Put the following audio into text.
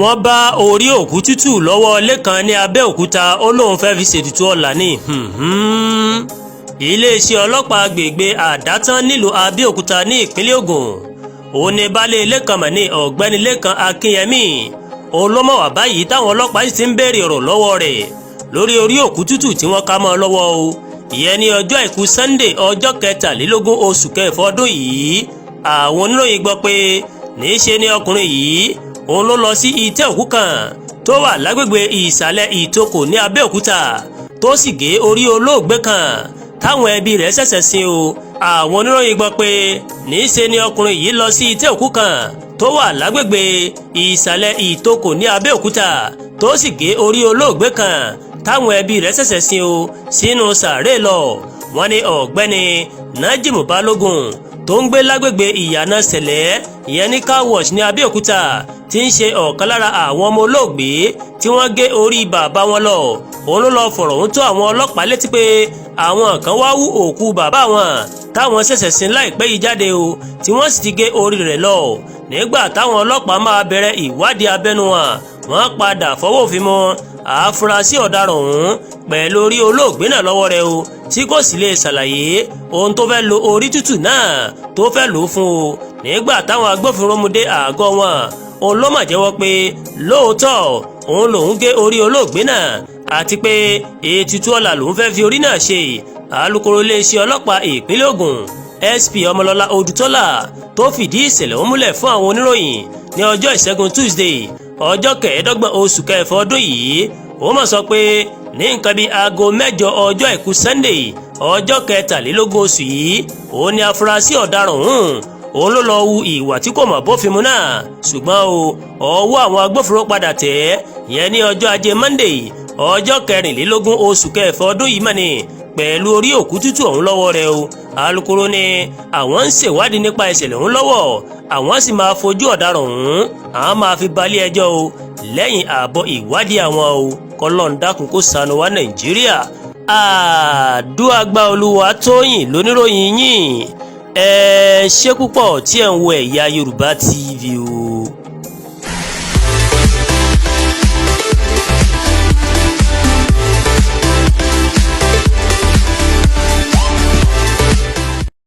wọ́n bá orí òkú tútù lọ́wọ́ Lékan ní Abẹ́òkúta ó lóun fẹ́ fi ṣètùtù ọ̀la ní. iléeṣẹ́ ọlọ́pàá agbègbè Àdátán nílùú Abẹ́òkúta ní ìpínlẹ̀ Ògùn òun ni baálé Lékan mọ̀ ní ọ̀gbẹ́ni Lékan Akínyẹmí òun ló mọ̀ wá báyìí táwọn ọlọ́pàá sì ti ń béèrè ọ̀rọ̀ lọ́wọ́ rẹ̀ lórí orí òkú tútù tí wọ́n ká mọ́ ọ lọ́wọ́ o ìyẹn ní ọjọ́ àìkú Sunday ọjọ́ 23 oṣù kẹfà ọdún yìí. àwọn oníròyìn gbọ́ pé níṣe ni ọkùnrin yìí òun ló lọ sí ìtẹ́ òkú kan tó wà lágbègbè ìsàlẹ̀ Ìtòkò ní Abẹ́òkúta tó sì gé orí olóògbé kan táwọn ẹbí rẹ̀ ṣẹ̀ṣẹ̀ sin o. àwọn oníròyìn gbọ́ pé níṣe ni ọkùnrin yìí lọ sí ìtẹ́ òkú kan tó wà lágbègbè ìsàlẹ̀ Ìtòkò ní Abẹ́òkúta tó sì gé orí olóògbé kan táwọn ẹbí rẹ̀ ṣẹ̀ṣẹ̀ sin o sínú sàárè lọ. wọ́n ní ọ̀gbẹ́ni Nájímù Balógun tó ń gbé lágbègbè Ìyànà Sẹ̀lẹ̀ ìyẹn ní car wash ní Abẹ́òkúta tí ń ṣe ọ̀kan lára àwọn ọmọ olóògbé tí wọ́n gé orí bàbá wọn lọ. òun ló lọ fọ̀rọ̀ ohun tó àwọn ọlọ́pàá létí pé àwọn kan wá hú òkú bàbá wọn táwọn ṣẹ̀ṣẹ̀ sin láìpẹ́ yìí jáde o tí wọ́n sì ti gé orí rẹ̀ lọ. nígbà táwọn ọlọ́pàá máa bẹ̀rẹ̀ ìwádìí abẹ́nú wọn wọ́n padà fọwọ́ òfin mú àfúrásì ọ̀daràn ọ̀hún pẹ̀lú orí olóògbé náà lọ́wọ́ rẹ̀ o tí kò sì lè ṣàlàyé ohun tó fẹ́ lo orí tútù náà tó fẹ́ lò ó fún o. nígbà táwọn agbófinró mú dé àgọ́ wọn òun ló mà jẹ́wọ́ pé lóòótọ́ òun lòún gé orí olóògbé náà àti pé ètùtù ọ̀la lòún fẹ́ fi orí náà ṣe. alukoro iléeṣẹ́ ọlọ́pàá ìpínlẹ̀ Ògùn SP Ọmọlọ́lá Odùtọ́lá tó fìdí ìṣẹ̀lẹ̀ ọ̀hún múlẹ̀ fún àwọn oníròyìn ní ọjọ́ ìṣẹ́gun Tuesday ọjọ́ 25 oṣù kẹfà ọdún yìí ó mọ̀ sọ pé ní nǹkan bíi aago 8 ọjọ́ àìkú Sunday ọjọ́ 23 oṣù yìí òun ni afurasí ọ̀daràn òun ló lọ hu ìwà tí kò mọ̀ bófin mu náà ṣùgbọ́n ọwọ́ àwọn agbófinró padà tẹ̀ yẹn ní ọjọ́ ajé Monday ọjọ́ 24 oṣù kẹfà ọdún yìí mọ̀ ni pẹ̀lú orí òkú tútù ọ̀hún lọ́wọ́ rẹ̀ o. alukoro ni àwọn ń ṣèwádìí nípa ìṣẹ̀lẹ̀ ọ̀hún lọ́wọ́ àwọn sì máa fojú ọ̀daràn ọ̀hún àwọn máa fi balẹ̀ ẹjọ́ o lẹ́yìn ààbọ̀ ìwádìí àwọn o kọ́lọ́n dákun kó ṣàánú wa Nàìjíríà. Àdúàgbà Olúwatóyìn lóníròyìn yìí ẹ ṣé púpọ̀ tí ẹ̀ ń wo Ẹ̀yà Yorùbá TV o.